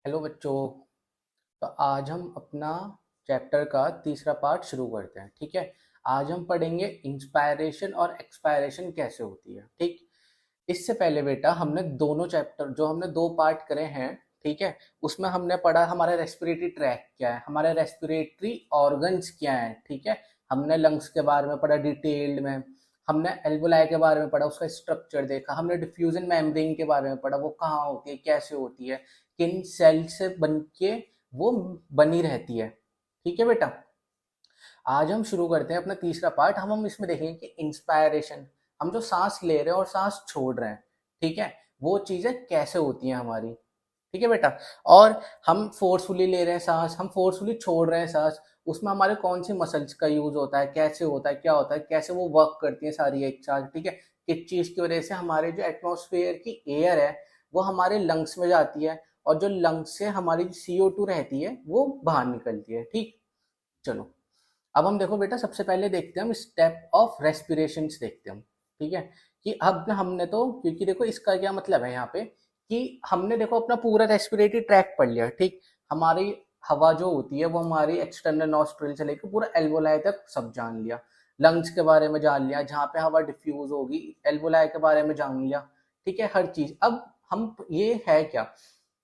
Hello बच्चों। तो आज हम अपना चैप्टर का तीसरा पार्ट शुरू करते हैं। ठीक है, आज हम पढ़ेंगे इंस्पायरेशन और एक्सपायरेशन कैसे होती है। ठीक, इससे पहले बेटा हमने दोनों चैप्टर जो हमने दो पार्ट करे हैं, ठीक है, उसमें हमने पढ़ा हमारा रेस्पिरेटरी ट्रैक क्या है, हमारे रेस्पिरेटरी ऑर्गन्स क्या है। ठीक है, हमने लंग्स के बारे में पढ़ा डिटेल्ड में, हमने एल्वोलाई के बारे में पढ़ा, उसका स्ट्रक्चर देखा, हमने डिफ्यूजन मेम्ब्रेन के बारे में पढ़ा, वो कहाँ होती है, कैसे होती है, किन सेल से बन के वो बनी रहती है। ठीक है बेटा, आज हम शुरू करते हैं अपना तीसरा पार्ट। हम इसमें देखेंगे कि इंस्पायरेशन, हम जो सांस ले रहे हैं और सांस छोड़ रहे हैं, ठीक है, वो चीजें कैसे होती हैं हमारी। ठीक है बेटा, और हम फोर्सफुली ले रहे हैं सांस, हम फोर्सफुली छोड़ रहे हैं सांस, उसमें हमारे कौन सी मसल्स का यूज होता है, कैसे होता है, क्या होता है, कैसे वो वर्क करती है सारी एक साथ। ठीक है, किस चीज की वजह से हमारे जो एटमॉस्फेयर की एयर है वो हमारे लंग्स में जाती है, और जो लंग्स से हमारी CO2 रहती है वो बाहर निकलती है। ठीक, चलो अब हम देखो बेटा, सबसे पहले देखते हैं हम स्टेप ऑफ रेस्पिरेशन देखते हैं हम। ठीक है, कि अब ना हमने तो, क्योंकि देखो इसका क्या मतलब है यहाँ पे, कि हमने देखो अपना पूरा रेस्पिरेटरी ट्रैक पढ़ लिया। ठीक, हमारी हवा जो होती है वो हमारी एक्सटर्नल नॉस्ट्रिल से लेकर पूरा एल्वोलाई तक सब जान लिया, लंग्स के बारे में जान लिया, जहाँ पे हवा डिफ्यूज होगी एल्वोलाई के बारे में जान लिया। ठीक है, हर चीज। अब हम ये है क्या,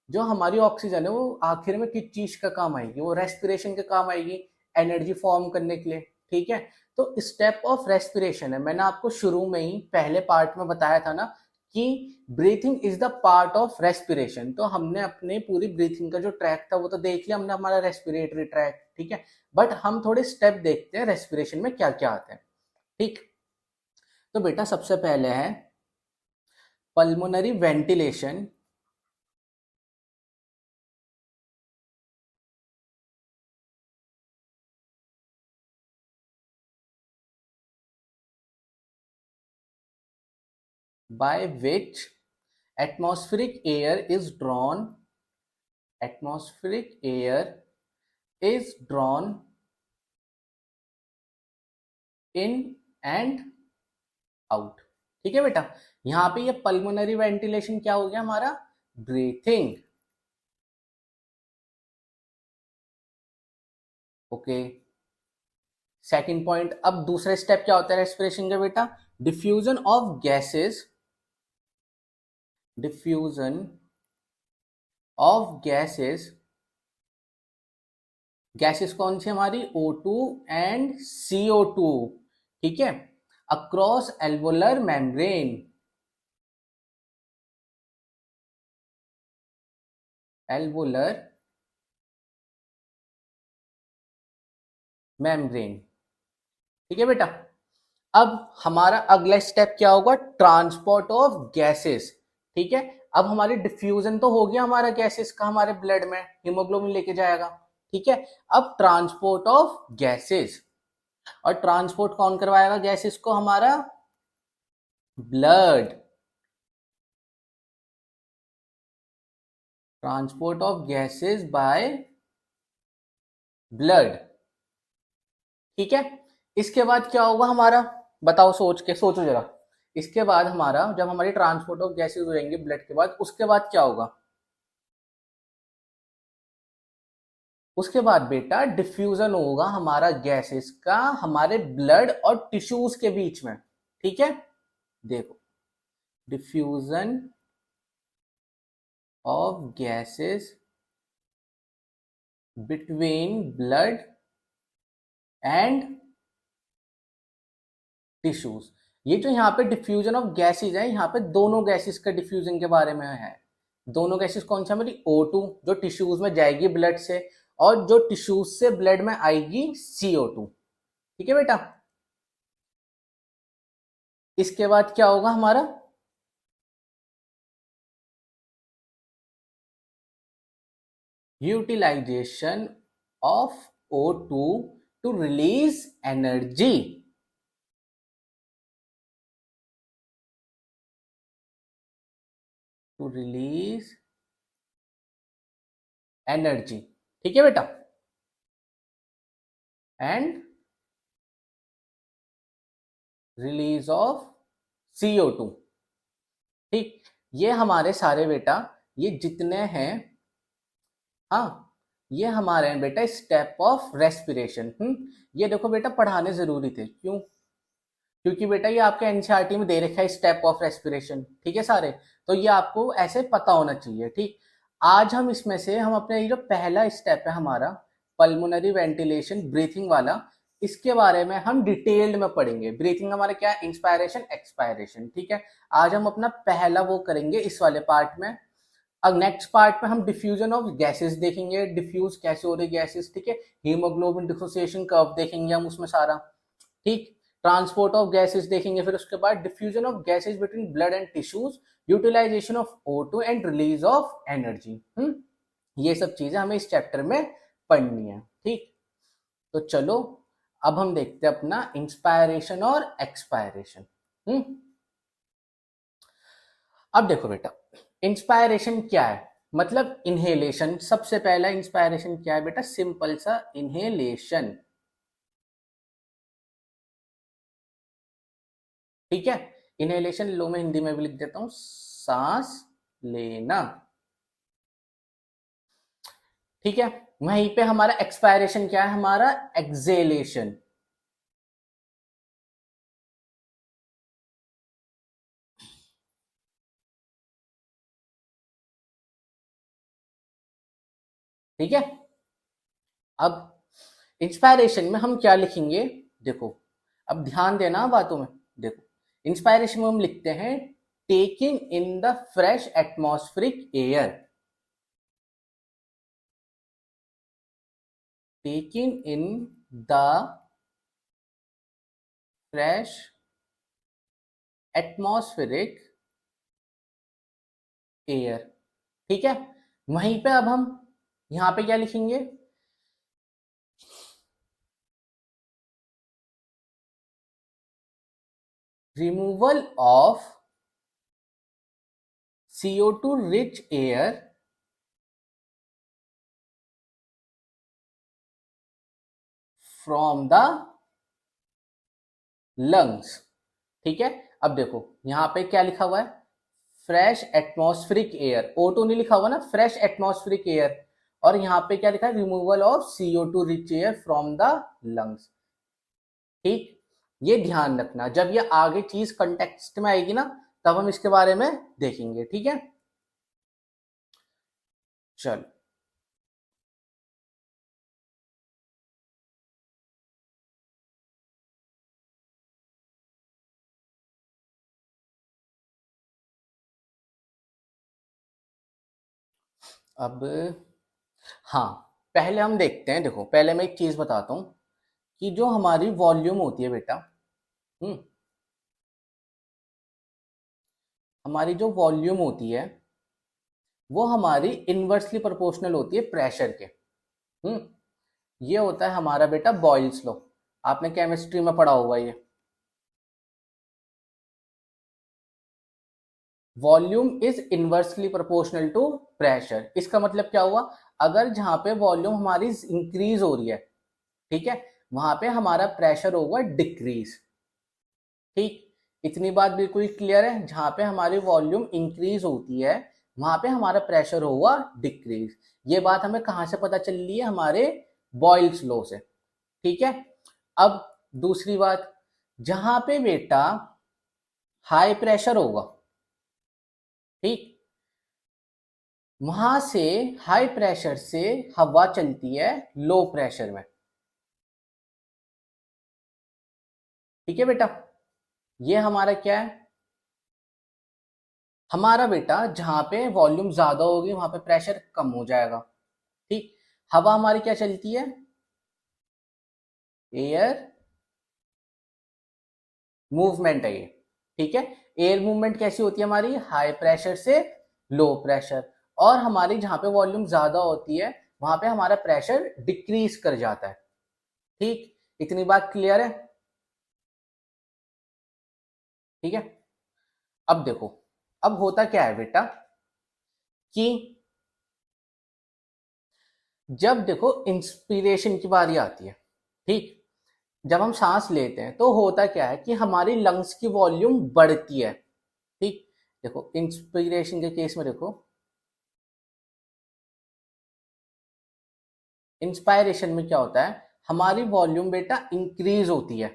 जो हमारी ऑक्सीजन है वो आखिर में किस चीज का काम आएगी, वो रेस्पिरेशन के काम आएगी, एनर्जी फॉर्म करने के लिए। ठीक है, तो स्टेप ऑफ रेस्पिरेशन है, मैंने आपको शुरू में ही पहले पार्ट में बताया था ना कि breathing is the part of respiration. तो हमने अपने पूरी ब्रीथिंग का जो ट्रैक था वो तो देख लिया हमने, हमारा रेस्पिरेटरी ट्रैक। ठीक है, बट हम थोड़े स्टेप देखते हैं रेस्पिरेशन में क्या क्या आते हैं। ठीक, तो बेटा सबसे पहले है pulmonary ventilation. by which atmospheric air is drawn, atmospheric air is drawn in and out। ठीक है बेटा, यहां पे ये पल्मोनरी वेंटिलेशन क्या हो गया हमारा, ब्रीथिंग। Okay, second point. अब दूसरा स्टेप क्या होता है रेस्पिरेशन का बेटा, diffusion of gases, diffusion of gases. Gases कौन सी हमारी, O2 एंड CO2। ठीक है, across alveolar membrane, alveolar membrane. ठीक है बेटा, अब हमारा अगला स्टेप क्या होगा, ट्रांसपोर्ट ऑफ गैसेस। ठीक है, अब हमारी डिफ्यूजन तो हो गया हमारा गैसेस का हमारे ब्लड में, हीमोग्लोबिन लेके जाएगा। ठीक है, अब ट्रांसपोर्ट ऑफ गैसेस, और ट्रांसपोर्ट कौन करवाएगा गैसेस को, हमारा blood. Transport of gases by blood. ठीक है, इसके बाद क्या होगा हमारा, बताओ, सोच के सोचो जरा। इसके बाद हमारा, जब हमारी ट्रांसपोर्ट ऑफ गैसेस हो जाएंगे ब्लड के बाद, उसके बाद क्या होगा, उसके बाद बेटा डिफ्यूजन होगा हमारा गैसेस का हमारे ब्लड और टिश्यूज के बीच में। ठीक है, देखो, diffusion of gases between blood and tissues. ये जो यहाँ पे डिफ्यूजन ऑफ गैसेस है, यहाँ पे दोनों गैसेस का डिफ्यूजन के बारे में है। दोनों गैसेस कौन सी हमारी, O2 जो टिश्यूज में जाएगी ब्लड से, और जो टिश्यूज से ब्लड में आएगी CO2। ठीक है बेटा, इसके बाद क्या होगा हमारा, utilization of O2 to release energy. To release energy. ठीक है बेटा, एंड रिलीज ऑफ CO2। ठीक, ये हमारे सारे बेटा, ये जितने हैं हाँ, ये हमारे हैं बेटा स्टेप ऑफ रेस्पिरेशन। ये देखो बेटा पढ़ाने जरूरी थे, क्यों? क्योंकि बेटा ये आपके एनसीईआरटी में दे रखा है स्टेप ऑफ रेस्पिरेशन, ठीक है सारे, तो ये आपको ऐसे पता होना चाहिए, ठीक। आज हम इसमें से हम अपने ये जो पहला स्टेप है हमारा पल्मोनरी वेंटिलेशन ब्रीथिंग वाला, इसके बारे में हम डिटेल्ड में पढ़ेंगे। ब्रीथिंग हमारा क्या है? इंस्पायरेशन एक्सपायरेशन, ठीक है। आज हम अपना पहला वो करेंगे इस वाले पार्ट में। अब नेक्स्ट पार्ट में हम डिफ्यूजन ऑफ गैसेस देखेंगे, डिफ्यूज कैसे हो रही गैसेस, ठीक है। हीमोग्लोबिन डिसोसिएशन कर्व देखेंगे हम उसमें सारा, ठीक। ट्रांसपोर्ट ऑफ गैसेस देखेंगे, फिर उसके बाद diffusion of gases between blood and tissues, utilization of O2 and release of energy. ये सब चीजें हमें इस चैप्टर में पढ़नी है, ठीक। तो चलो अब हम देखते हैं अपना इंस्पायरेशन और एक्सपायरेशन। अब देखो बेटा इंस्पायरेशन क्या है, मतलब इनहेलेशन। सबसे पहला इंस्पायरेशन क्या है बेटा? सिंपल सा इनहेलेशन, ठीक है। इनहेलेशन लो में हिंदी में भी लिख देता हूं, सांस लेना, ठीक है। वहीं पे हमारा एक्सपायरेशन क्या है? हमारा एक्सेलेशन, ठीक है। अब इंस्पायरेशन में हम क्या लिखेंगे? देखो अब ध्यान देना बातों में। देखो इंस्पायरेशन में हम लिखते हैं taking in the fresh atmospheric air, taking in the fresh atmospheric air, ठीक है। वहीं पे अब हम यहां पे क्या लिखेंगे? Removal of CO2 rich air from the lungs, ठीक है। अब देखो यहां पे क्या लिखा हुआ है? फ्रेश एटमॉस्फेरिक एयर, O2 नहीं लिखा हुआ ना, फ्रेश एटमॉस्फेरिक एयर। और यहाँ पे क्या लिखा है? Removal of CO2 rich air from the lungs, ठीक। ये ध्यान रखना, जब ये आगे चीज कंटेक्स्ट में आएगी ना तब हम इसके बारे में देखेंगे, ठीक है। चल अब हाँ, पहले हम देखते हैं। देखो पहले मैं एक चीज बताता हूं कि जो हमारी वॉल्यूम होती है बेटा, हम्म हमारी जो वॉल्यूम होती है वो हमारी इनवर्सली प्रोपोर्शनल होती है प्रेशर के। हम्म ये होता है हमारा बेटा बॉयल्स लॉ, आपने केमिस्ट्री में पढ़ा होगा ये। Volume is inversely proportional to pressure. इसका मतलब क्या हुआ? अगर जहां पे वॉल्यूम हमारी इंक्रीज हो रही है, ठीक है, वहां पे हमारा प्रेशर होगा डिक्रीज, ठीक। इतनी बात बिल्कुल क्लियर है। जहां पे हमारी वॉल्यूम इंक्रीज होती है वहां पे हमारा प्रेशर होगा डिक्रीज। ये बात हमें कहां से पता चल रही है? हमारे बॉयल्स लॉ से, ठीक है। अब दूसरी बात, जहां पे बेटा हाई प्रेशर होगा, ठीक, वहां से हाई प्रेशर से हवा चलती है लो प्रेशर में, ठीक है बेटा। ये हमारा क्या है? हमारा बेटा जहां पे वॉल्यूम ज्यादा होगी वहां पे प्रेशर कम हो जाएगा, ठीक। हवा हमारी क्या चलती है? एयर मूवमेंट है ये, ठीक है। एयर मूवमेंट कैसी होती है हमारी? हाई प्रेशर से लो प्रेशर। और हमारी जहां पे वॉल्यूम ज्यादा होती है वहां पे हमारा प्रेशर डिक्रीज कर जाता है, ठीक। इतनी बात क्लियर है? ठीक है। अब देखो अब होता क्या है बेटा कि जब देखो इंस्पिरेशन की बारी आती है, ठीक, जब हम सांस लेते हैं तो होता क्या है कि हमारी लंग्स की वॉल्यूम बढ़ती है, ठीक। देखो इंस्पिरेशन के केस में देखो इंस्पायरेशन में क्या होता है, हमारी वॉल्यूम बेटा इंक्रीज होती है,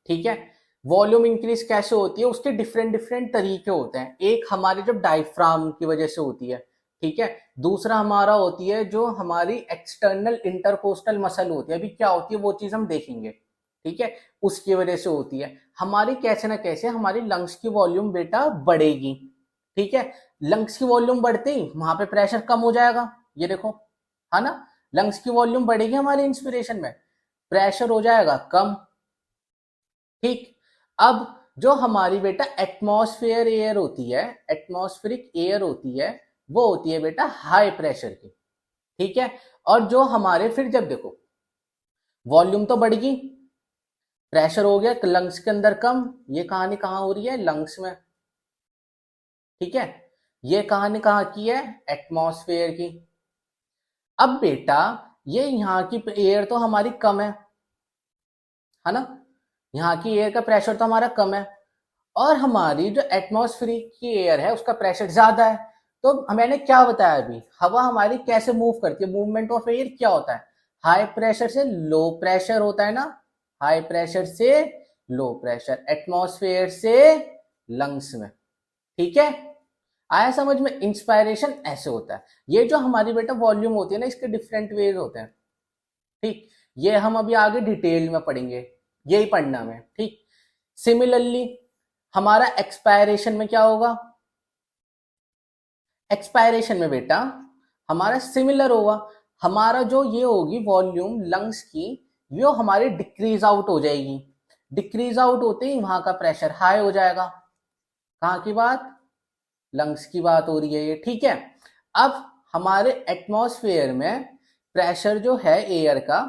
ठीक है। वॉल्यूम इंक्रीज कैसे होती है, उसके डिफरेंट डिफरेंट तरीके होते हैं। एक हमारे जब डायफ्राम की वजह से होती है, ठीक है। दूसरा हमारा होती है जो हमारी एक्सटर्नल इंटरकोस्टल मसल होती है, अभी क्या होती है वो चीज हम देखेंगे, ठीक है। उसकी वजह से होती है हमारी कैसे ना कैसे हमारी लंग्स की वॉल्यूम बेटा बढ़ेगी, ठीक है। लंग्स की वॉल्यूम बढ़ते ही वहां पे प्रेशर कम हो जाएगा, ये देखो, है ना। लंग्स की वॉल्यूम बढ़ेगी हमारी इंस्पिरेशन में, प्रेशर हो जाएगा कम, ठीक। अब जो हमारी बेटा एटमॉस्फेयर एयर होती है, एटमॉस्फेरिक एयर होती है, वो होती है बेटा हाई प्रेशर की, ठीक है। और जो हमारे फिर जब देखो वॉल्यूम तो बढ़ गई, प्रेशर हो गया लंग्स के अंदर कम, ये कहानी कहाँ हो रही है, लंग्स में, ठीक है। ये कहानी कहाँ की है, एटमॉस्फेयर की। अब बेटा ये यहाँ की एयर तो हमारी कम है ना, यहाँ की एयर का प्रेशर तो हमारा कम है, और हमारी जो एटमॉस्फेयर की एयर है उसका प्रेशर ज्यादा है। तो मैंने क्या बताया अभी, हवा हमारी कैसे मूव करती है, मूवमेंट ऑफ एयर क्या होता है, हाई प्रेशर से लो प्रेशर होता है ना, हाई प्रेशर से लो प्रेशर, एटमॉस्फेयर से लंग्स में, ठीक है। आया समझ में, इंस्पायरेशन ऐसे होता है। ये जो हमारी बेटा वॉल्यूम होती है ना, इसके डिफरेंट वेज होते हैं, ठीक। ये हम अभी आगे डिटेल में पढ़ेंगे, यही पढ़ना में, ठीक। सिमिलरली हमारा एक्सपायरेशन में क्या होगा, एक्सपायरेशन में बेटा हमारा सिमिलर होगा, हमारा जो ये होगी वॉल्यूम लंग्स की, वो हमारी डिक्रीज आउट हो जाएगी। डिक्रीज आउट होते ही वहां का प्रेशर हाई हो जाएगा, कहाँ की बात, लंग्स की बात हो रही है ये, ठीक है। अब हमारे एटमॉस्फेयर में प्रेशर जो है एयर का,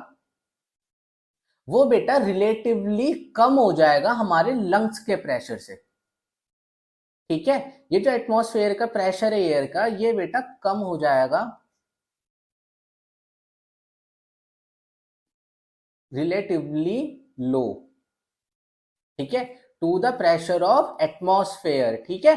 वो बेटा रिलेटिवली कम हो जाएगा हमारे लंग्स के प्रेशर से, ठीक है। ये जो एटमॉस्फेयर का प्रेशर है एयर का, ये बेटा कम हो जाएगा रिलेटिवली लो, ठीक है, to the pressure of atmosphere, ठीक है।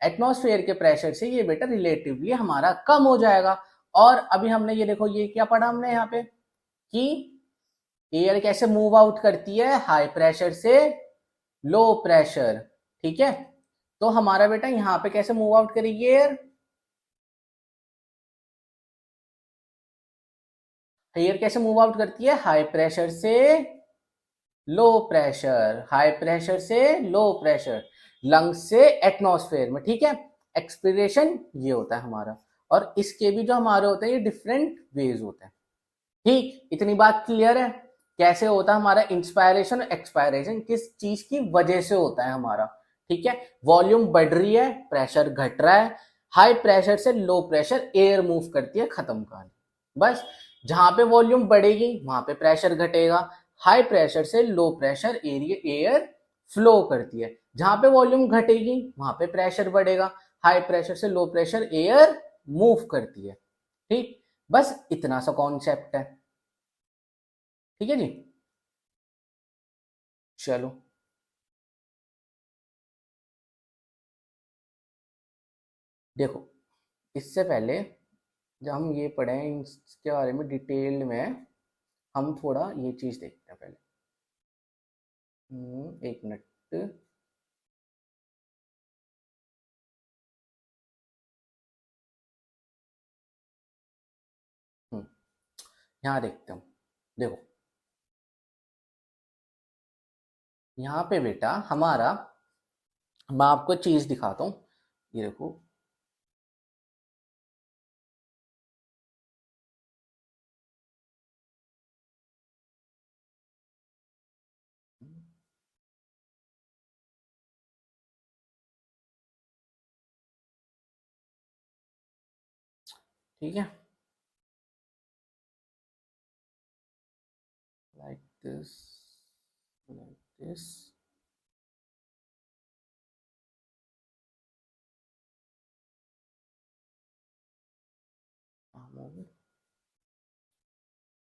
एटमॉस्फेयर के प्रेशर से ये बेटा रिलेटिवली हमारा कम हो जाएगा। और अभी हमने ये देखो ये क्या पढ़ा हमने यहाँ पे, कि एयर कैसे मूव आउट करती है, हाई प्रेशर से लो प्रेशर, ठीक है। तो हमारा बेटा यहाँ पे कैसे मूव आउट करेगी एयर, एयर कैसे मूव आउट करती है, हाई प्रेशर से लो प्रेशर, हाई प्रेशर से लो प्रेशर, लंग्स से एटमॉस्फेयर में, ठीक है। एक्सपीरेशन ये होता है हमारा, और इसके भी जो हमारे होते हैं ये डिफरेंट वेज होते हैं, ठीक। इतनी बात क्लियर है, कैसे होता है हमारा इंस्पायरेशन और एक्सपायरेशन, किस चीज की वजह से होता है हमारा, ठीक है। वॉल्यूम बढ़ रही है, प्रेशर घट रहा है, हाई प्रेशर से लो प्रेशर एयर मूव करती है, खत्म कहानी, बस। जहां पे वॉल्यूम बढ़ेगी वहां पे प्रेशर घटेगा, हाई प्रेशर से low pressure area air flow करती है, जहां पे वॉल्यूम घटेगी वहां पे प्रेशर बढ़ेगा, हाई प्रेशर से लो प्रेशर एयर मूव करती है, ठीक। बस इतना सा कॉन्सेप्ट है, ठीक है जी। चलो देखो, इससे पहले जब हम ये पढ़ें इसके बारे में डिटेल में, हम थोड़ा ये चीज देखते हैं पहले। एक मिनट। हम्म, यहाँ देखते हैं, देखो यहाँ पे बेटा हमारा, मैं आपको चीज दिखाता हूँ, ये देखो, ठीक है, लाइक दिस, लाइक दिस,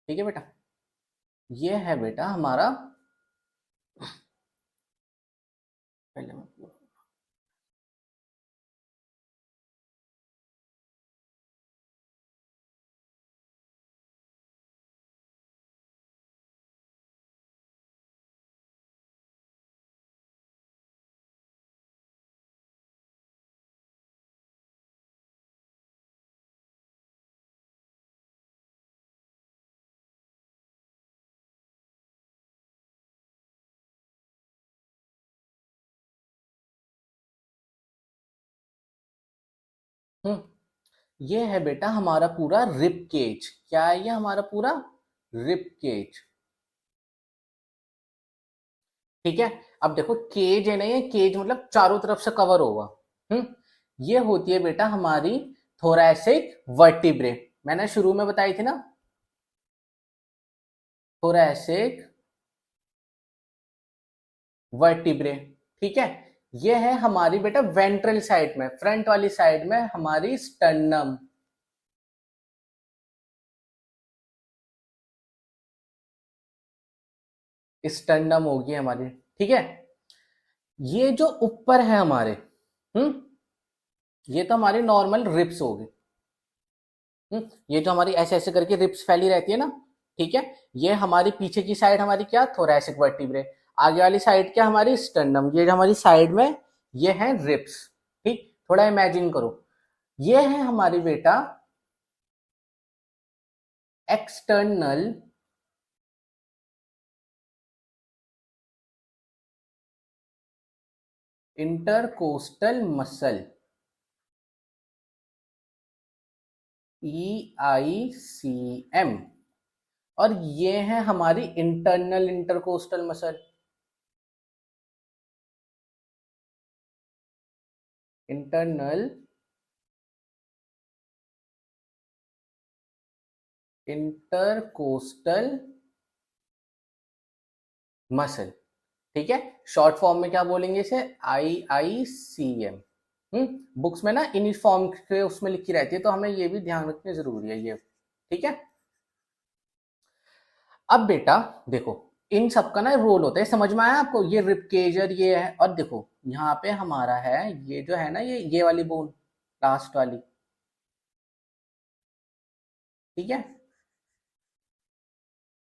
ठीक है बेटा। ये है बेटा हमारा, पहले मैं ये है बेटा हमारा पूरा रिब केज। क्या है ये हमारा पूरा रिब केज। ठीक है, अब देखो केज है ना, ये केज मतलब चारों तरफ से कवर होगा। ये होती है बेटा हमारी थोरैसिक वर्टिब्रे। मैंने शुरू में बताई थी ना, थोरैसिक वर्टिब्रे। ठीक है, ये है हमारी बेटा वेंट्रल साइड में, फ्रंट वाली साइड में हमारी स्टर्नम। स्टर्नम होगी हमारी। ठीक है, ये जो ऊपर है हमारे, ये तो हमारी नॉर्मल रिब्स होगी। ये जो हमारी ऐसे ऐसे करके रिब्स फैली रहती है ना, ठीक है, ये हमारी पीछे की साइड हमारी क्या, थोरैसिक वर्टिब्रे। आगे वाली साइड क्या हमारी स्टर्नम। ये जो हमारी साइड में ये है रिब्स। ठीक, थोड़ा इमेजिन करो, ये है हमारी बेटा एक्सटर्नल इंटरकोस्टल मसल, EICM। और ये है हमारी internal intercostal muscle, internal intercostal muscle. ठीक है, शॉर्ट फॉर्म में क्या बोलेंगे इसे, IICM। बुक्स में ना इन फॉर्म के उसमें लिखी रहती है, तो हमें ये भी ध्यान रखनी जरूरी है ये। ठीक है, अब बेटा देखो इन सबका ना रोल होता है, समझ में आया आपको, ये रिब केजर ये है, और देखो यहाँ पे हमारा है ये जो है ना, ये वाली बोन लास्ट वाली। ठीक है,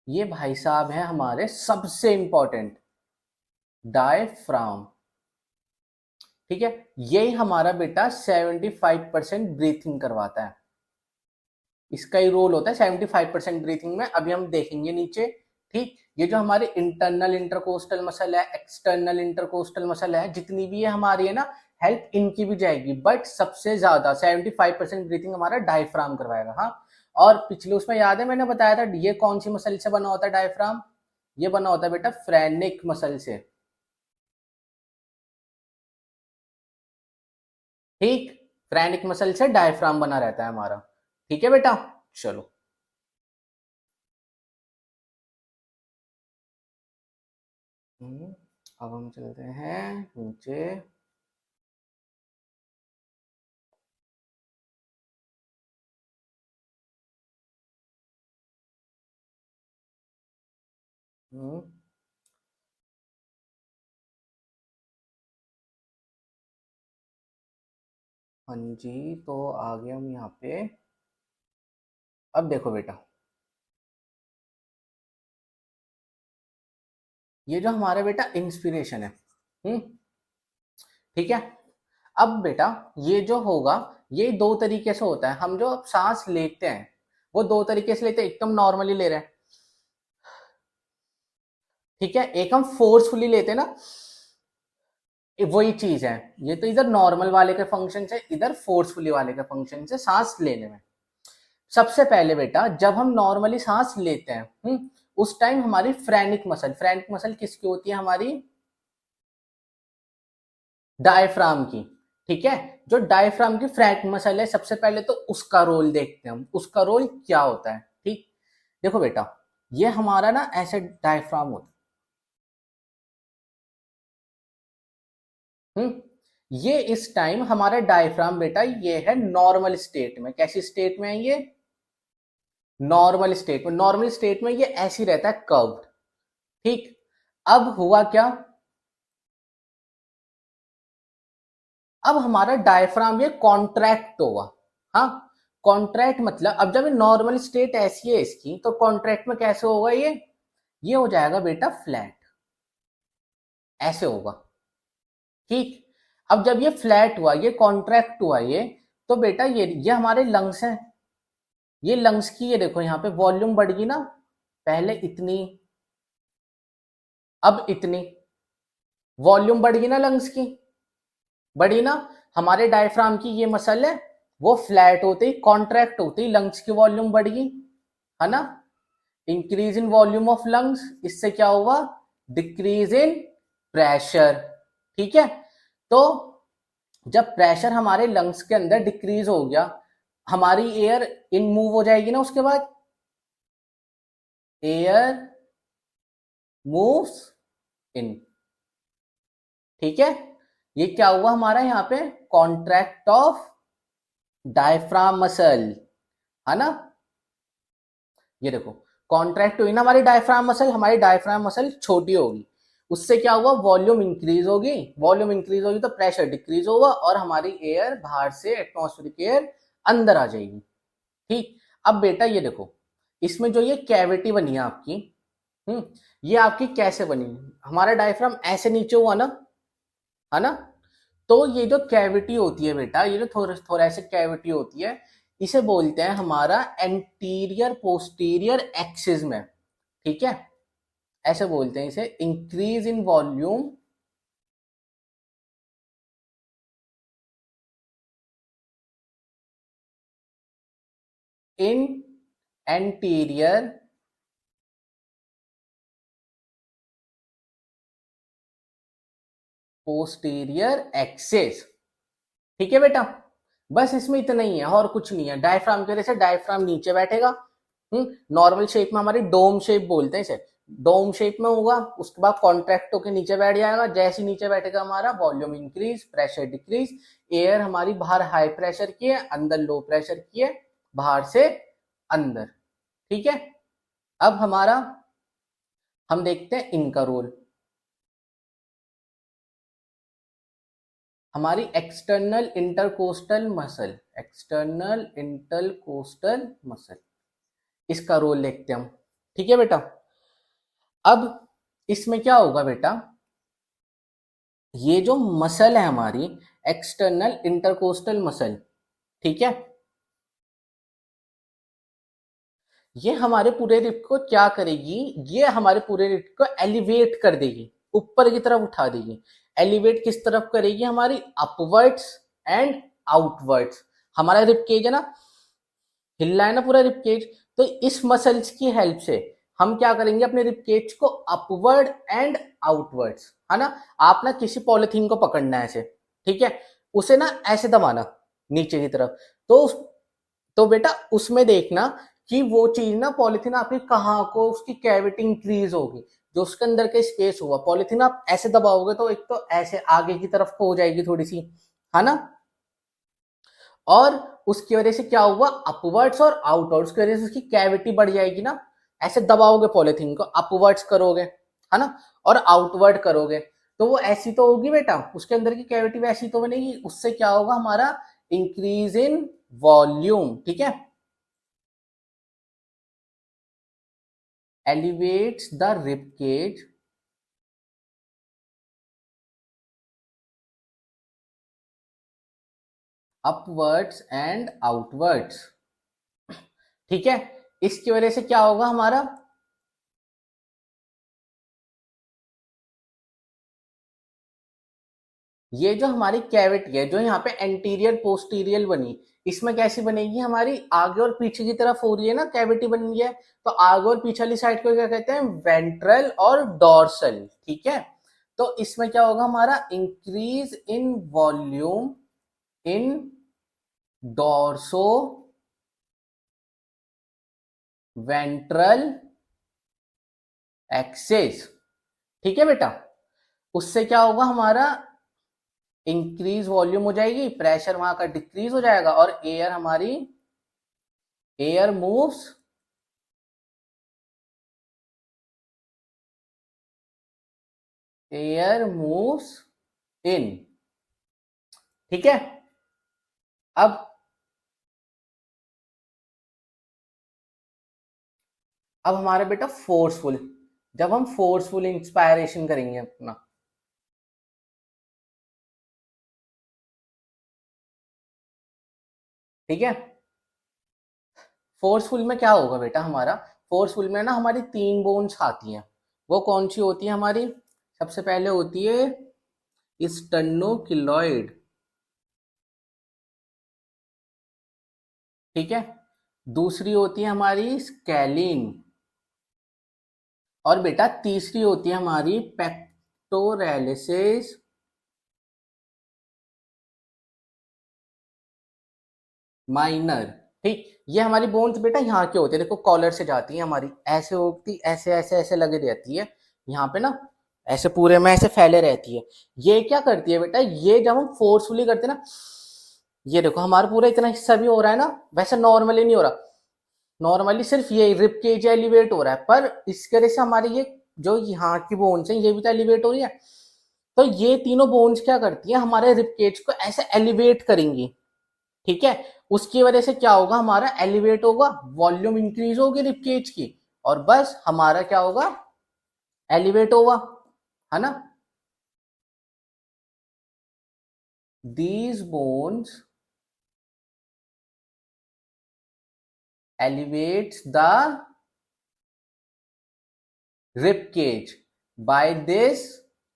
ये भाई साहब है हमारे सबसे इंपॉर्टेंट डायफ्राम। ठीक है, यही हमारा बेटा 75% ब्रीथिंग करवाता है, इसका ही रोल होता है 75% ब्रीथिंग में। अभी हम देखेंगे नीचे। ठीक, ये जो हमारे इंटरनल इंटरकोस्टल मसल है, एक्सटर्नल इंटरकोस्टल मसल है, जितनी भी है हमारी है ना, हेल्प इनकी भी जाएगी, बट सबसे ज्यादा 75% ब्रीथिंग हमारा डायफ्राम करवाएगा। हाँ, और पिछले उसमें याद है मैंने बताया था ये कौन सी मसल से बना होता है डायफ्राम, ये बना होता है बेटा फ्रेनिक मसल से। ठीक, फ्रेनिक मसल से डायफ्राम बना रहता है हमारा। ठीक है बेटा, चलो। अब हम चलते हैं नीचे। हम्म, हाँ जी, तो आ गए हम यहाँ पे। अब देखो बेटा, ये जो हमारा बेटा इंस्पिरेशन है, ठीक है, अब बेटा ये जो होगा, ये दो तरीके से होता है। हम जो अब सांस लेते हैं वो दो तरीके से लेते हैं, एक तो हम नॉर्मली ले रहे हैं, ठीक है, एक हम फोर्सफुली लेते हैं ना, वही चीज है। ये तो इधर नॉर्मल वाले के फंक्शन से, इधर फोर्सफुली वाले के फंक्शन से सांस लेने में। सबसे पहले बेटा जब हम नॉर्मली सांस लेते हैं, उस टाइम हमारी फ्रेनिक मसल, फ्रेनिक मसल किसकी होती है, हमारी डायफ्राम की। ठीक है, जो डायफ्राम की फ्रेनिक मसल है, सबसे पहले तो उसका रोल देखते हैं हम, उसका रोल क्या होता है। ठीक, देखो बेटा ये हमारा ना ऐसे डायफ्राम होता है। ये इस टाइम हमारा डायफ्राम बेटा ये है नॉर्मल स्टेट में। कैसी स्टेट में है ये, नॉर्मल स्टेट में। नॉर्मल स्टेट में ये ऐसी रहता है कर्व्ड। ठीक, अब हुआ क्या, अब हमारा डायफ्राम ये कॉन्ट्रैक्ट होगा। हाँ, कॉन्ट्रैक्ट मतलब अब जब नॉर्मल स्टेट ऐसी है इसकी, तो कॉन्ट्रैक्ट में कैसे होगा ये हो जाएगा बेटा फ्लैट, ऐसे होगा। ठीक, अब जब ये फ्लैट हुआ, ये कॉन्ट्रैक्ट हुआ ये, तो बेटा ये हमारे लंग्स हैं। ये लंग्स की ये देखो यहाँ पे वॉल्यूम बढ़ गई ना, पहले इतनी, अब इतनी वॉल्यूम बढ़ गई ना लंग्स की, बढ़ी ना। हमारे डायफ्राम की ये मसल है, वो फ्लैट होते ही, कॉन्ट्रैक्ट होते ही लंग्स की वॉल्यूम बढ़ गई, है ना, increase in volume of lungs, इससे क्या हुआ, डिक्रीज इन प्रेशर। ठीक है, तो जब प्रेशर हमारे लंग्स के अंदर डिक्रीज हो गया, हमारी एयर इन मूव हो जाएगी ना, उसके बाद एयर मूव्स इन। ठीक है, ये क्या हुआ हमारा यहाँ पे, कॉन्ट्रैक्ट ऑफ डायफ्राम मसल, है ना, ये देखो कॉन्ट्रैक्ट हुई ना हमारी डायफ्राम मसल, हमारी डायफ्राम मसल छोटी होगी, उससे क्या हुआ, वॉल्यूम इंक्रीज होगी, वॉल्यूम इंक्रीज होगी तो प्रेशर डिक्रीज होगा और हमारी एयर बाहर से एटमॉस्फेरिक एयर अंदर आ जाएगी। ठीक, अब बेटा ये देखो, इसमें जो ये कैविटी बनी है आपकी, ये आपकी कैसे बनी, हमारा डायफ्राम ऐसे नीचे हुआ ना, है ना, तो ये जो कैविटी होती है बेटा, ये जो थोरेसिक कैविटी होती है, इसे बोलते हैं हमारा एंटीरियर पोस्टीरियर एक्सिस में। ठीक है, ऐसे बोलते हैं इसे, increase in volume in anterior posterior axis. ठीक है बेटा, बस इसमें इतना ही है और कुछ नहीं है। डायफ्राम की वजह से डायफ्राम नीचे बैठेगा, नॉर्मल शेप में, हमारी डोम शेप बोलते हैं इसे, डोम शेप में होगा, उसके बाद कॉन्ट्रैक्ट होकर नीचे बैठ जाएगा, जैसे नीचे बैठेगा हमारा volume increase, pressure decrease, air हमारी बाहर हाई प्रेशर की है, अंदर लो प्रेशर की है, बाहर से अंदर। ठीक है, अब हमारा हम देखते हैं इनका रोल। हमारी external intercostal muscle, external intercostal muscle, इसका रोल देखते हैं हम। ठीक है बेटा, अब इसमें क्या होगा बेटा, ये जो मसल है हमारी एक्सटर्नल इंटरकोस्टल मसल, ठीक है, ये हमारे पूरे रिब को क्या करेगी, ये हमारे पूरे रिब को एलिवेट कर देगी, ऊपर की तरफ उठा देगी। एलिवेट किस तरफ करेगी, हमारी अपवर्ड्स एंड आउटवर्ड्स। हमारा रिब केज है ना, हिल रहा है ना पूरा रिब केज, तो इस मसल्स की हेल्प से हम क्या करेंगे, अपने रिब केज को अपवर्ड एंड आउटवर्ड्स, है ना। आप ना किसी पॉलिथीन को पकड़ना है ऐसे, ठीक है, उसे ना ऐसे दबाना नीचे की तरफ, तो बेटा उसमें देखना कि वो चीज ना, पॉलिथीन आपकी कहाँ को, उसकी कैविटी इंक्रीज होगी, जो उसके अंदर का स्पेस हुआ, पॉलिथीन आप ऐसे दबाओगे तो एक तो ऐसे आगे की तरफ को हो जाएगी थोड़ी सी, है ना, और उसकी वजह से क्या हुआ, अपवर्ड्स और आउटवर्ड्स की वजह से उसकी कैविटी बढ़ जाएगी ना। ऐसे दबाओगे पॉलिथीन को, अपवर्ड्स करोगे, है ना, और आउटवर्ड करोगे, तो वो ऐसी तो होगी बेटा, उसके अंदर की कैविटी वैसी तो बनेगी, उससे क्या होगा हमारा, इंक्रीज इन वॉल्यूम। ठीक है, elevates the rib cage upwards and outwards। ठीक है, इसकी वजह से क्या होगा हमारा, ये जो हमारी कैविटी है, जो यहाँ पे एंटीरियर पोस्टीरियर बनी, इसमें कैसी बनेगी, हमारी आगे और पीछे की तरफ हो रही है ना, कैविटी बन गई है, तो आगे और पीछे वाली साइड को क्या कहते हैं, वेंट्रल और डॉर्सल। ठीक है, तो इसमें क्या होगा हमारा, increase in volume in dorso ventral axis. ठीक है बेटा, उससे क्या होगा हमारा, इंक्रीज वॉल्यूम हो जाएगी, प्रेशर वहां का डिक्रीज हो जाएगा, और एयर हमारी, air moves air moves in. ठीक है, अब हमारा बेटा फोर्सफुल, जब हम फोर्सफुल इंस्पायरेशन करेंगे अपना, ठीक है, फोर्सफुल में क्या होगा बेटा हमारा, फोर्सफुल में ना हमारी तीन बोन्स आती हैं, वो कौन सी होती है हमारी, सबसे पहले होती है स्टर्नोकिलॉइड, ठीक है, दूसरी होती है हमारी स्कैलिन, और बेटा तीसरी होती है हमारी पेक्टोरैलिस माइनर। ठीक, ये हमारी बोन्स बेटा यहाँ के होते हैं, देखो कॉलर से जाती है हमारी, ऐसे होती, ऐसे ऐसे ऐसे लगे रहती है यहाँ पे ना, ऐसे पूरे में ऐसे फैले रहती है। ये क्या करती है बेटा, ये जब हम फोर्सफुली करते हैं ना, ये देखो हमारा पूरा इतना हिस्सा भी हो रहा है ना, वैसे नॉर्मली नहीं हो रहा, नॉर्मली सिर्फ ये रिब केज एलिवेट हो रहा है, पर इसके वजह से हमारी ये जो यहाँ की बोन्स है ये भी तो एलिवेट हो रही है। तो ये तीनों बोन्स क्या करती है, हमारे रिब केज को ऐसे एलिवेट करेंगी। ठीक है, उसकी वजह से क्या होगा, हमारा एलिवेट होगा, वॉल्यूम इंक्रीज होगी रिब केज की, और बस हमारा क्या होगा, एलिवेट होगा, है ना। These bones elevates the rib cage. By this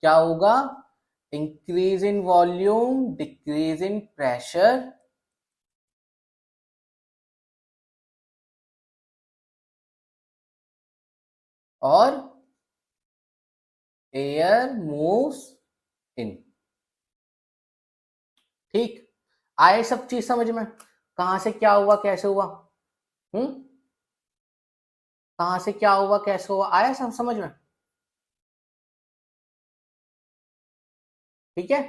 क्या होगा, increase in volume, decrease in pressure, और एयर मूव्स इन। ठीक, आए सब चीज समझ में, कहां से क्या हुआ कैसे हुआ, कहां से क्या हुआ कैसे हुआ, आया सब समझ में। ठीक है,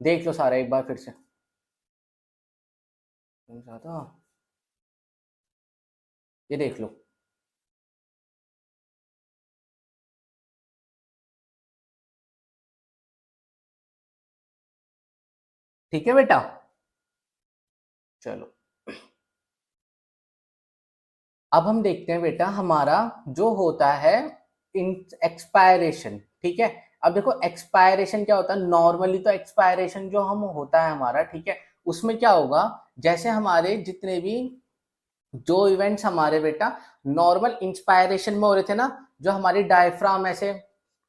देख लो सारा एक बार फिर से, ज्यादा ये देख लो। ठीक है बेटा, चलो अब हम देखते हैं बेटा हमारा जो होता है एक्सपायरेशन। ठीक है, अब देखो एक्सपायरेशन क्या होता है, नॉर्मली तो एक्सपायरेशन जो हम होता है हमारा, ठीक है, उसमें क्या होगा, जैसे हमारे जितने भी जो इवेंट्स हमारे बेटा नॉर्मल इंस्पायरेशन में हो रहे थे ना, जो हमारी डायफ्राम ऐसे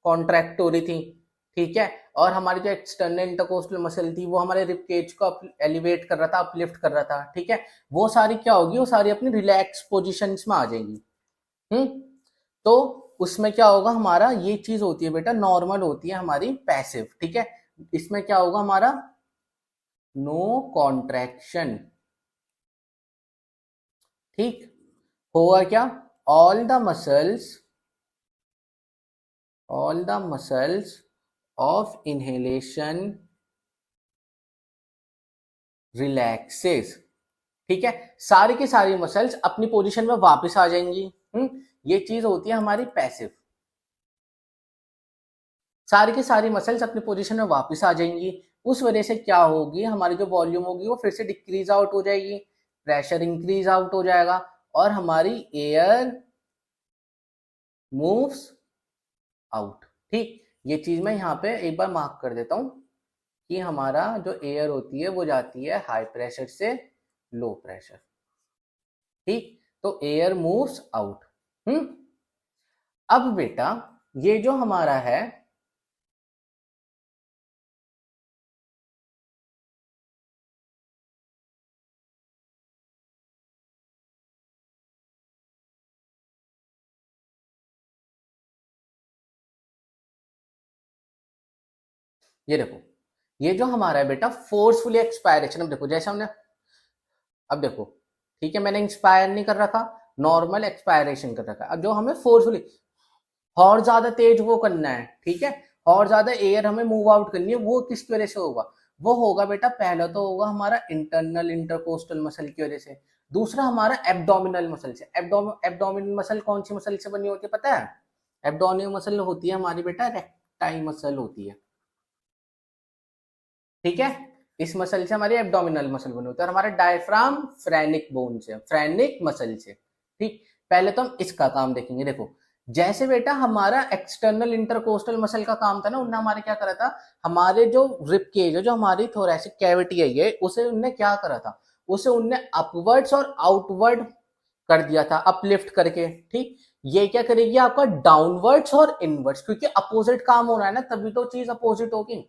कॉन्ट्रैक्ट हो रही थी, ठीक है, और हमारी जो एक्सटर्नल इंटरकोस्टल मसल थी वो हमारे रिब केज को एलिवेट कर रहा था, अपलिफ्ट कर रहा था, ठीक है, वो सारी क्या होगी, वो सारी अपनी रिलैक्स पोजिशन में आ जाएंगी। तो उसमें क्या होगा, हमारा ये चीज होती है बेटा नॉर्मल होती है हमारी पैसिव। ठीक है, इसमें क्या होगा हमारा, नो कॉन्ट्रैक्शन। ठीक, होगा क्या, all the muscles, all the muscles of inhalation relaxes। ठीक है, सारी की सारी मसल्स अपनी पोजीशन में वापस आ जाएंगी। ये चीज होती है हमारी पैसिव, सारी की सारी मसल्स अपनी पोजीशन में वापस आ जाएंगी। उस वजह से क्या होगी, हमारी जो वॉल्यूम होगी वो फिर से डिक्रीज आउट हो जाएगी, प्रेशर इंक्रीज आउट हो जाएगा, और हमारी एयर मूव्स आउट। ठीक, ये चीज मैं यहाँ पे एक बार मार्क कर देता हूं कि हमारा जो एयर होती है वो जाती है हाई प्रेशर से लो प्रेशर। ठीक, तो एयर मूव्स आउट। अब बेटा ये जो हमारा है, ये देखो, ये जो हमारा है बेटा फोर्सफुली एक्सपायरेशन। अब देखो जैसे हमने, अब देखो, ठीक है, मैंने इंस्पायर नहीं कर रखा, नॉर्मल एक्सपायरेशन कर रखा। अब जो हमें फोर्सफुली और ज्यादा तेज वो करना है, ठीक है, और ज्यादा एयर हमें मूव आउट करनी है, वो किस वजह से होगा, वो होगा बेटा पहला तो होगा हमारा इंटरनल इंटरकोस्टल मसल की वजह से, दूसरा हमारा एब्डोमिनल मसल से। एब्डोमिनल मसल कौन सी मसल से बनी होती है पता है, एब्डोमिनल मसल होती है हमारी बेटा रेक्टाई मसल होती है। ठीक है, इस मसल से हमारी एब्डोमिनल मसल बनी होती है, और हमारा डायफ्राम फ्रेनिक बोन से, फ्रेनिक मसल से। ठीक, पहले तो हम इसका काम देखेंगे। देखो जैसे बेटा हमारा एक्सटर्नल इंटरकोस्टल मसल का काम था ना, उनने हमारे क्या करा था, हमारे जो रिब केज है, जो हमारी थोरेसिक कैविटी है ये, उसे उनने क्या करा था, उसे उनने अपवर्ड्स और आउटवर्ड कर दिया था, अपलिफ्ट करके। ठीक, ये क्या करेगी आपका डाउनवर्ड्स और इनवर्ड्स, क्योंकि अपोजिट काम हो रहा है ना, तभी तो चीज अपोजिट होगी।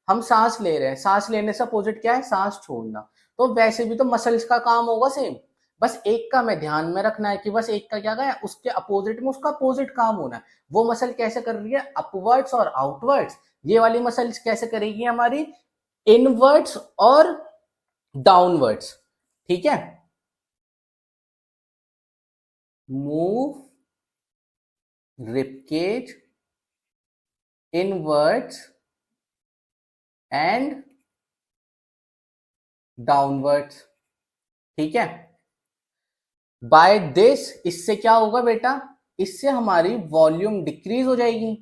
हम सांस ले रहे हैं, सांस लेने से अपोजिट क्या है, सांस छोड़ना, तो वैसे भी तो मसल्स का काम होगा सेम, बस एक का मैं ध्यान में रखना है कि बस एक का क्या है, उसके अपोजिट में उसका अपोजिट काम होना है। वो मसल कैसे कर रही है, अपवर्ड्स और आउटवर्ड्स। ये वाली मसल्स कैसे करेगी हमारी, इनवर्ड्स और डाउनवर्ड्स। ठीक है, move ribcage inwards and downwards. ठीक है, बाय दिस, इससे क्या होगा बेटा, इससे हमारी वॉल्यूम डिक्रीज हो जाएगी,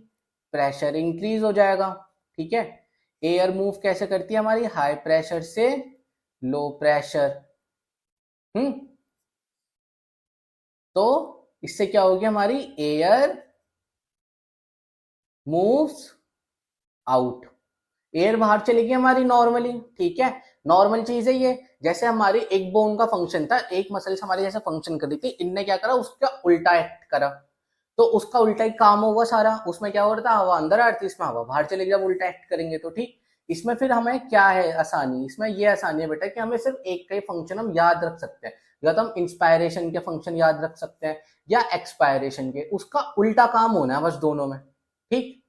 प्रेशर इंक्रीज हो जाएगा। ठीक है, एयर मूव कैसे करती है हमारी, हाई प्रेशर से लो प्रेशर। तो इससे क्या होगी हमारी, एयर मूव्स आउट, एयर बाहर चलेगी हमारी नॉर्मली। ठीक है, नॉर्मल चीज है ये। जैसे हमारी एक बोन का फंक्शन था, एक मसल हमारी जैसे फंक्शन कर रही थी, इनने क्या करा, उसका उल्टा एक्ट करा, तो उसका उल्टा ही काम होगा सारा। उसमें क्या हो रहा था, हवा अंदर आ रही थी, इसमें हवा बाहर चलेगी जब उल्टा एक्ट करेंगे तो। ठीक, इसमें फिर हमें क्या है आसानी, इसमें ये आसानी है बेटा कि हमें सिर्फ एक का ही फंक्शन हम याद रख सकते हैं। या तो हम इंस्पायरेशन के फंक्शन याद रख सकते हैं या एक्सपायरेशन के, उसका उल्टा काम होना है बस दोनों में। ठीक,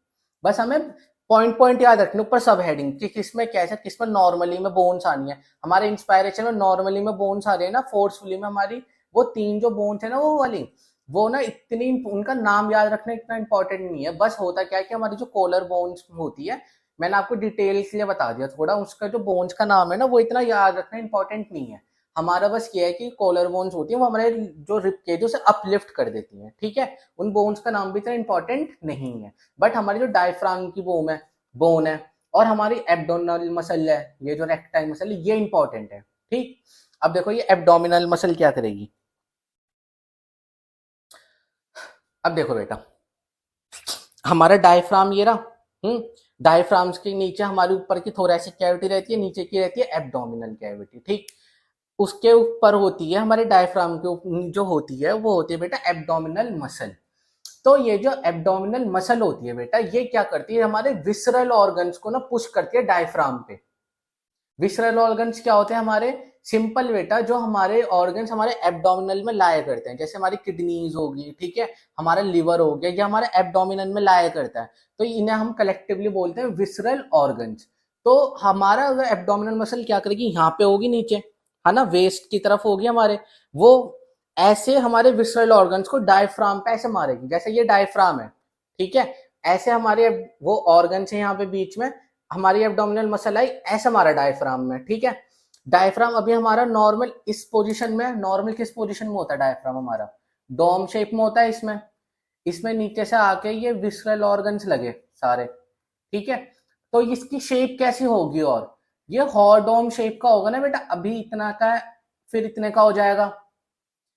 बस हमें पॉइंट पॉइंट याद रखने, ऊपर सब हेडिंग कि किसमें कैसे, किसमें नॉर्मली में बोन्स आनी है। हमारे इंस्पायरेशन में नॉर्मली में बोन्स आ रही है ना, फोर्सफुली में हमारी वो तीन जो बोन्स है ना वो वाली, वो ना इतनी, उनका नाम याद रखना इतना इंपॉर्टेंट नहीं है। बस होता क्या है कि हमारी जो कॉलर बोन्स होती है, मैंने आपको डिटेल के लिए बता दिया थोड़ा, उसका जो बोन्स का नाम है ना वो इतना याद रखना इंपॉर्टेंट नहीं है। हमारा बस ये है कि कॉलर बोन्स होती है वो हमारे जो रिब केज उसे अपलिफ्ट कर देती है। ठीक है, उन बोन्स का नाम भी इतना इंपॉर्टेंट नहीं है। बट हमारी जो डायफ्राम की बोन है और हमारी एब्डोमिनल मसल है, ये जो रेक्टाइल मसल है, ये इंपॉर्टेंट है। ठीक, अब देखो ये एब्डोमिनल मसल क्या करेगी। अब देखो बेटा, हमारा डायफ्राम ये रहा, डायफ्राम्स के नीचे हमारे ऊपर की थोरेसिक कैविटी रहती है, नीचे की रहती है एब्डोमिनल कैविटी। ठीक, उसके ऊपर होती है हमारे डायफ्राम के जो होती है वो होती है बेटा एब्डोमिनल मसल। तो ये जो एब्डोमिनल मसल होती है बेटा, ये क्या करती है, हमारे विसरल ऑर्गन्स को ना पुश करती है डायफ्राम पे। विसरल ऑर्गन्स क्या होते हैं हमारे, सिंपल बेटा, जो हमारे ऑर्गन्स हमारे एब्डोमिनल में लाया करते हैं, जैसे हमारी किडनीज होगी, ठीक है, हमारा लिवर हो गया, ये हमारे एब्डोमिनल में लाया करता है, तो इन्हें हम कलेक्टिवली बोलते हैं विसरल ऑर्गन्स। तो हमारा अगर एब्डोमिनल मसल क्या करेगी, यहाँ पे होगी नीचे, है ना, वेस्ट की तरफ होगी हमारे, वो ऐसे हमारे विसरल ऑर्गन्स को डायफ्राम पे ऐसे मारेगी, जैसे ये डायफ्राम है, ठीक है, ऐसे हमारे वो ऑर्गन्स है यहाँ पे बीच में, हमारी एब्डोमिनल मसल आई ऐसा हमारा डायफ्राम में। ठीक है, डायफ्राम अभी हमारा नॉर्मल इस पोजीशन में, नॉर्मल किस पोजीशन में होता है डायफ्राम हमारा, डोम शेप में होता है। इसमें इसमें नीचे से आके ये विसरल ऑर्गन्स लगे सारे। ठीक है, तो इसकी शेप कैसी होगी, और ये हॉर्डोम शेप का होगा ना बेटा, अभी इतना का है फिर इतने का हो जाएगा।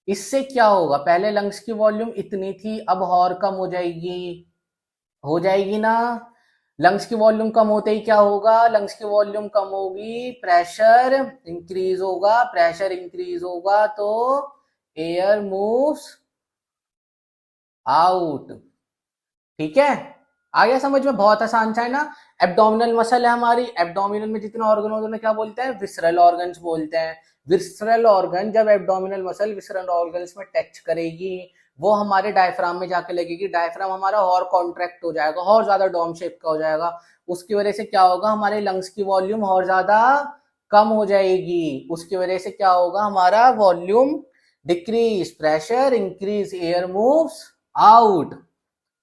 इससे क्या होगा, पहले लंग्स की वॉल्यूम इतनी थी, अब और कम हो जाएगी ना। लंग्स की वॉल्यूम कम होते ही क्या होगा, लंग्स की वॉल्यूम कम होगी, प्रेशर इंक्रीज होगा, प्रेशर इंक्रीज होगा तो एयर मूव्स आउट। ठीक है, आ गया समझ में, बहुत आसान सा है ना। एब्डोमिनल मसल है हमारी, एब्डोमिनल में जितने ऑर्गन होते हैं क्या बोलते हैं, विसरल ऑर्गन्स बोलते हैं। विसरल ऑर्गन जब एब्डोमिनल मसल विसरल ऑर्गन्स में टच करेगी, वो हमारे डायफ्राम में जाके लगेगी, डायफ्राम हमारा और कॉन्ट्रैक्ट हो जाएगा, और ज्यादा डोम शेप का हो जाएगा। उसकी वजह से क्या होगा, हमारे लंग्स की वॉल्यूम और ज्यादा कम हो जाएगी, उसकी वजह से क्या होगा, हमारा volume decrease, pressure increase, air moves out.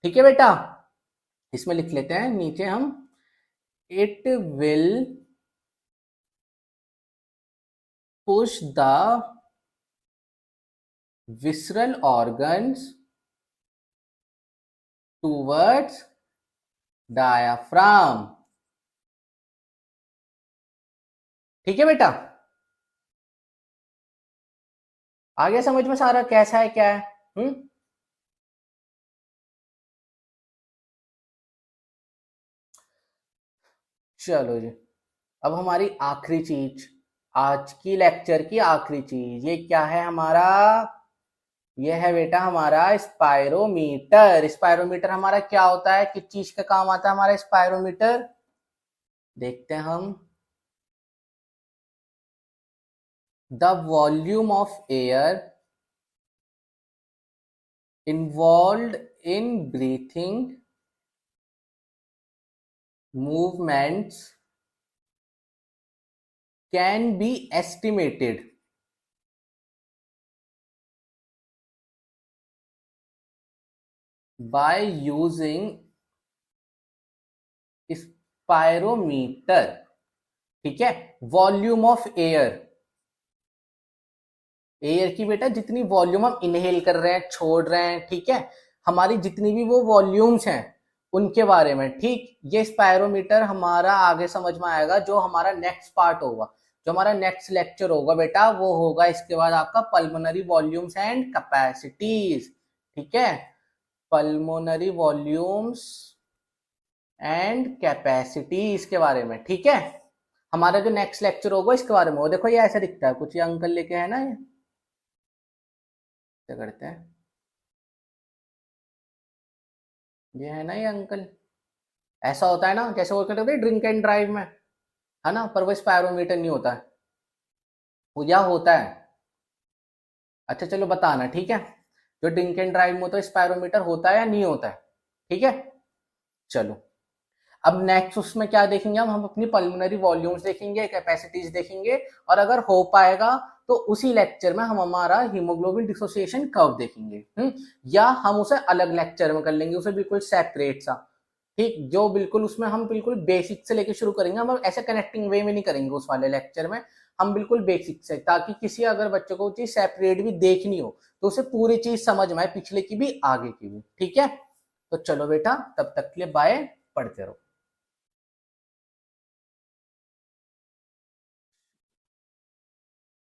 ठीक है बेटा, इसमें लिख लेते हैं नीचे हम, it will push the visceral organs towards diaphragm। ठीक है बेटा, आ गया समझ में सारा कैसा है क्या है। चलो जी, अब हमारी आखिरी चीज, आज की लेक्चर की आखिरी चीज, ये क्या है हमारा, ये है बेटा हमारा स्पायरोमीटर। स्पायरोमीटर हमारा क्या होता है, किस चीज का काम आता है हमारा स्पायरोमीटर, देखते हैं हम। The volume of air involved in breathing movements can be estimated by using spirometer. ठीक है, वॉल्यूम ऑफ एयर, एयर की बेटा जितनी वॉल्यूम हम इनहेल कर रहे हैं, छोड़ रहे हैं, ठीक है, हमारी जितनी भी वो वॉल्यूम्स हैं उनके बारे में। ठीक, ये स्पायरोमीटर हमारा आगे समझ में आएगा, जो हमारा नेक्स्ट पार्ट होगा, जो हमारा नेक्स्ट लेक्चर होगा बेटा, वो होगा इसके बाद आपका पल्मोनरी वॉल्यूम्स एंड कैपेसिटीज। ठीक है, पल्मोनरी वॉल्यूम्स एंड कैपेसिटीज के बारे में। ठीक है, हमारा जो नेक्स्ट लेक्चर होगा इसके बारे में। वो देखो ये ऐसा दिखता है कुछ, ये अंकल लेके है ना, ये क्या करते हैं, ये है ना ये अंकल, ऐसा होता है ना, जैसे वो कहते हैं ड्रिंक एंड ड्राइव में, है ना, पर वो स्पायरोमीटर नहीं होता है, वो या होता है। अच्छा चलो बताना, ठीक है, जो ड्रिंक एंड ड्राइव में होता है स्पायरोमीटर होता है या नहीं होता है। ठीक है, चलो अब नेक्स्ट उसमें क्या देखेंगे हम अपनी पल्मोनरी वॉल्यूम्स देखेंगे, कैपेसिटीज देखेंगे, और अगर हो पाएगा तो उसी लेक्चर में हम हमारा हीमोग्लोबिन डिसोसिएशन कर्व देखेंगे। या हम उसे अलग लेक्चर में कर लेंगे, उसे बिल्कुल सेपरेट सा। ठीक, जो बिल्कुल उसमें हम बिल्कुल बेसिक से लेके शुरू करेंगे, हम ऐसे कनेक्टिंग वे में नहीं करेंगे उस वाले लेक्चर में, हम बिल्कुल बेसिक से, ताकि किसी अगर बच्चों को चीज सेपरेट भी देखनी हो तो उसे पूरी चीज समझ में आए, पिछले की भी आगे की भी। ठीक है, तो चलो बेटा तब तक के लिए बाय, पढ़ते रहो।